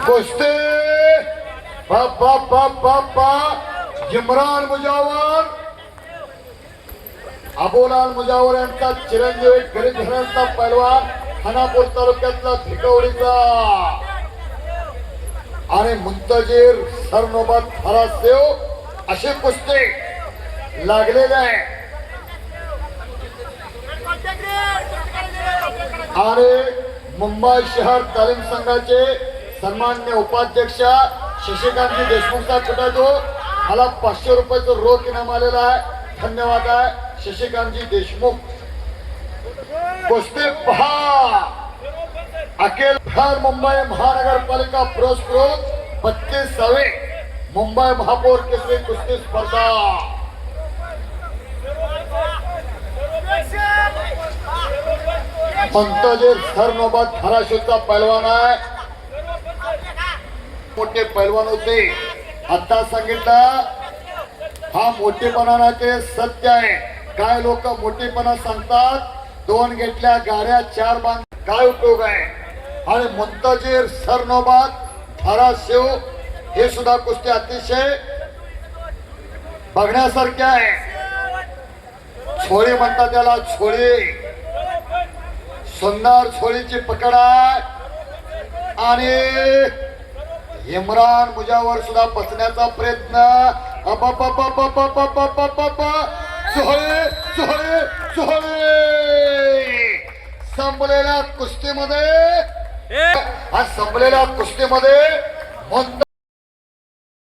कुस्ती बाप्पा इम्रान मुजावर अबोलाल मुजावर यांचा चिरंजीवी गरीब घराण्याचा पैलवान खानापूर तालुक्यातला भिकवडीचा आणि मुंतजीर सरनोबत फरासेव असे कुस्ती लागलेले आहे। आणि मुंबई शहर तालीम संघाचे सन्माननीय उपाध्यक्ष शशिकांतजी देशमुख साहेब कुठे तो मला 500 रुपयाचं रोख इनाम आलेला आहे। धन्यवाद आहे शशिकांतजी देशमुख। कुस्ती पहा अखिल बिहार मुंबई महानगरपालिका पुरस्कृत 32वी मुंबई महापौर केसरी कुस्ती स्पर्धा मुंतजीर सरनोबत धाराशिवचा पैलवान आहे। मोठे पैलवान होते। आता सांगितलं हा मोठेपणा ते सत्य आहे। काय लोक मोठेपणा सांगतात 2 घेतल्या गाड्या 4 बांध काय उपयोग आहे। आणि मुंतजीर सरनोबत धाराशिव हे सुद्धा कुस्ती अतिशय बघण्यासारखे आहे। छोळी म्हणतात त्याला छोळी सुंदर छोळीची पकड आहे। आणि इम्रान मुजावर सुद्धा बसण्याचा प्रयत्न संपलेल्या कुस्तीमध्ये